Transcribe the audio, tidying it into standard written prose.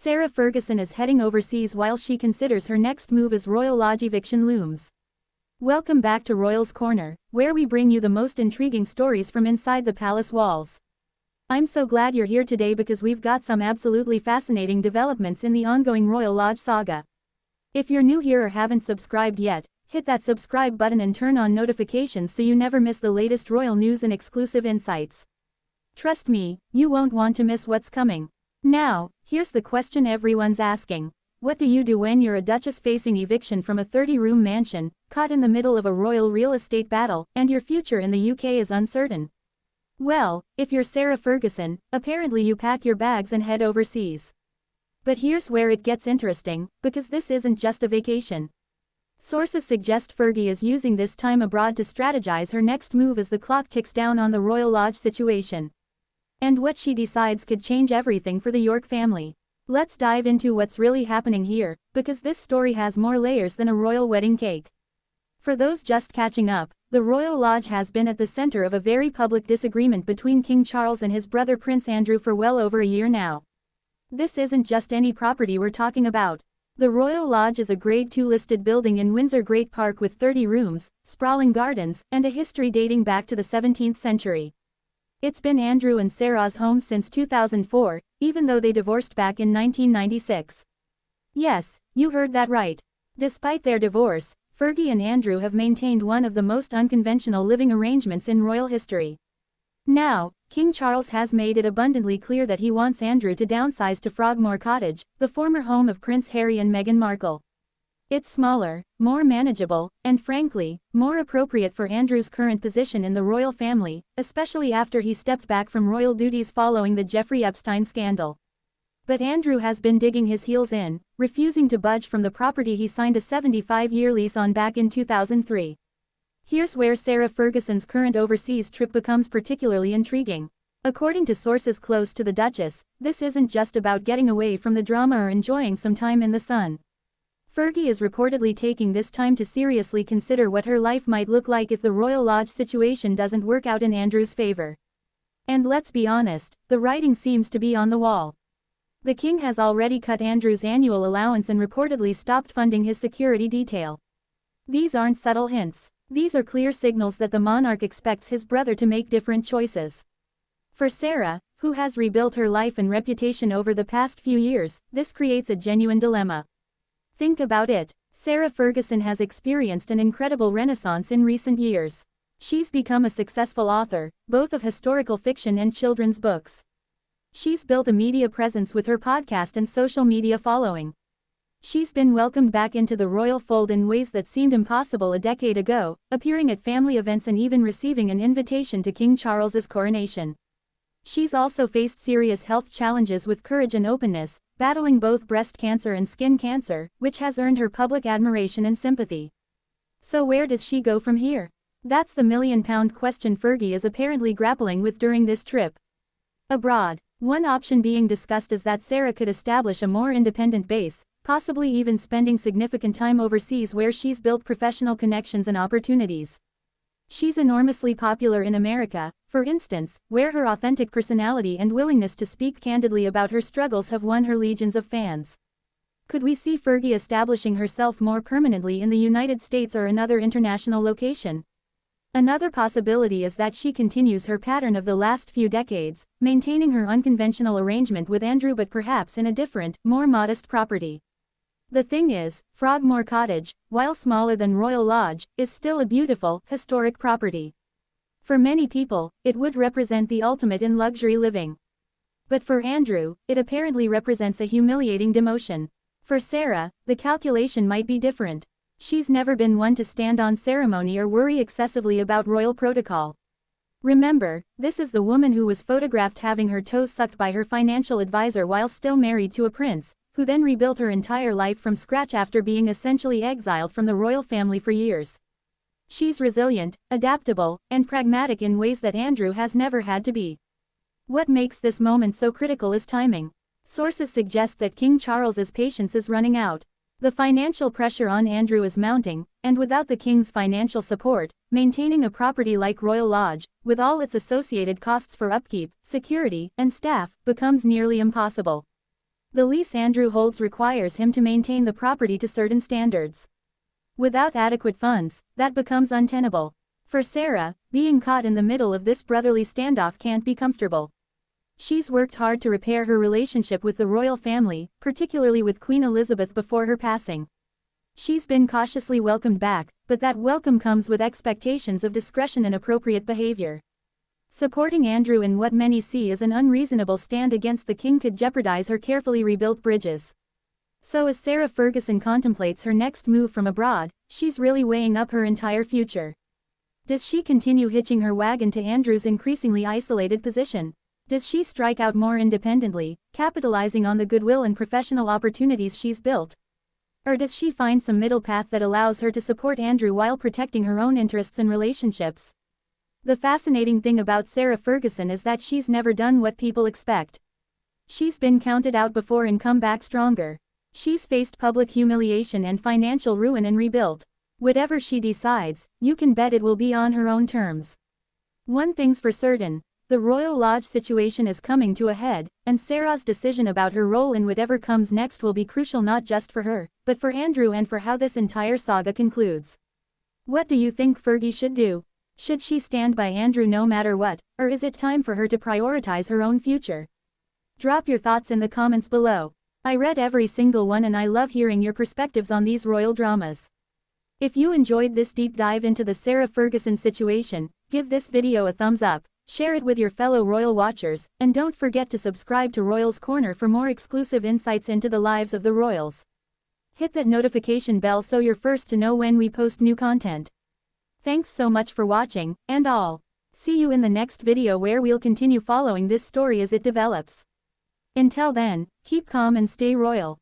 Sarah Ferguson is heading overseas while she considers her next move as Royal Lodge eviction looms. Welcome back to Royals Corner, where we bring you the most intriguing stories from inside the palace walls. I'm so glad you're here today because we've got some absolutely fascinating developments in the ongoing Royal Lodge saga. If you're new here or haven't subscribed yet, hit that subscribe button and turn on notifications so you never miss the latest royal news and exclusive insights. Trust me, you won't want to miss what's coming. Now, here's the question everyone's asking. What do you do when you're a duchess facing eviction from a 30-room mansion, caught in the middle of a royal real estate battle, and your future in the UK is uncertain? Well, if you're Sarah Ferguson, apparently you pack your bags and head overseas. But here's where it gets interesting, because this isn't just a vacation. Sources suggest Fergie is using this time abroad to strategize her next move as the clock ticks down on the Royal Lodge situation. And what she decides could change everything for the York family. Let's dive into what's really happening here, because this story has more layers than a royal wedding cake. For those just catching up, the Royal Lodge has been at the center of a very public disagreement between King Charles and his brother Prince Andrew for well over a year now. This isn't just any property we're talking about. The Royal Lodge is a Grade 2 listed building in Windsor Great Park with 30 rooms, sprawling gardens, and a history dating back to the 17th century. It's been Andrew and Sarah's home since 2004, even though they divorced back in 1996. Yes, you heard that right. Despite their divorce, Fergie and Andrew have maintained one of the most unconventional living arrangements in royal history. Now, King Charles has made it abundantly clear that he wants Andrew to downsize to Frogmore Cottage, the former home of Prince Harry and Meghan Markle. It's smaller, more manageable, and frankly, more appropriate for Andrew's current position in the royal family, especially after he stepped back from royal duties following the Jeffrey Epstein scandal. But Andrew has been digging his heels in, refusing to budge from the property he signed a 75-year lease on back in 2003. Here's where Sarah Ferguson's current overseas trip becomes particularly intriguing. According to sources close to the Duchess, this isn't just about getting away from the drama or enjoying some time in the sun. Fergie is reportedly taking this time to seriously consider what her life might look like if the Royal Lodge situation doesn't work out in Andrew's favor. And let's be honest, the writing seems to be on the wall. The king has already cut Andrew's annual allowance and reportedly stopped funding his security detail. These aren't subtle hints. These are clear signals that the monarch expects his brother to make different choices. For Sarah, who has rebuilt her life and reputation over the past few years, this creates a genuine dilemma. Think about it. Sarah Ferguson has experienced an incredible renaissance in recent years. She's become a successful author, both of historical fiction and children's books. She's built a media presence with her podcast and social media following. She's been welcomed back into the royal fold in ways that seemed impossible a decade ago, appearing at family events and even receiving an invitation to King Charles's coronation. She's also faced serious health challenges with courage and openness, battling both breast cancer and skin cancer, which has earned her public admiration and sympathy. So where does she go from here? That's the million-pound question Fergie is apparently grappling with during this trip. Abroad. One option being discussed is that Sarah could establish a more independent base, possibly even spending significant time overseas where she's built professional connections and opportunities. She's enormously popular in America, for instance, where her authentic personality and willingness to speak candidly about her struggles have won her legions of fans. Could we see Fergie establishing herself more permanently in the United States or another international location? Another possibility is that she continues her pattern of the last few decades, maintaining her unconventional arrangement with Andrew but perhaps in a different, more modest property. The thing is, Frogmore Cottage, while smaller than Royal Lodge, is still a beautiful, historic property. For many people, it would represent the ultimate in luxury living. But for Andrew, it apparently represents a humiliating demotion. For Sarah, the calculation might be different. She's never been one to stand on ceremony or worry excessively about royal protocol. Remember, this is the woman who was photographed having her toes sucked by her financial advisor while still married to a prince, who then rebuilt her entire life from scratch after being essentially exiled from the royal family for years. She's resilient, adaptable, and pragmatic in ways that Andrew has never had to be. What makes this moment so critical is timing. Sources suggest that King Charles's patience is running out. The financial pressure on Andrew is mounting, and without the king's financial support, maintaining a property like Royal Lodge, with all its associated costs for upkeep, security, and staff, becomes nearly impossible. The lease Andrew holds requires him to maintain the property to certain standards. Without adequate funds, that becomes untenable. For Sarah, being caught in the middle of this brotherly standoff can't be comfortable. She's worked hard to repair her relationship with the royal family, particularly with Queen Elizabeth before her passing. She's been cautiously welcomed back, but that welcome comes with expectations of discretion and appropriate behavior. Supporting Andrew in what many see as an unreasonable stand against the king could jeopardize her carefully rebuilt bridges. So as Sarah Ferguson contemplates her next move from abroad, she's really weighing up her entire future. Does she continue hitching her wagon to Andrew's increasingly isolated position? Does she strike out more independently, capitalizing on the goodwill and professional opportunities she's built? Or does she find some middle path that allows her to support Andrew while protecting her own interests and relationships? The fascinating thing about Sarah Ferguson is that she's never done what people expect. She's been counted out before and come back stronger. She's faced public humiliation and financial ruin and rebuilt. Whatever she decides, you can bet it will be on her own terms. One thing's for certain. The Royal Lodge situation is coming to a head, and Sarah's decision about her role in whatever comes next will be crucial not just for her, but for Andrew and for how this entire saga concludes. What do you think Fergie should do? Should she stand by Andrew no matter what, or is it time for her to prioritize her own future? Drop your thoughts in the comments below. I read every single one and I love hearing your perspectives on these royal dramas. If you enjoyed this deep dive into the Sarah Ferguson situation, give this video a thumbs up. Share it with your fellow royal watchers, and don't forget to subscribe to Royals Corner for more exclusive insights into the lives of the royals. Hit that notification bell so you're first to know when we post new content. Thanks so much for watching, and all. See you in the next video where we'll continue following this story as it develops. Until then, keep calm and stay royal.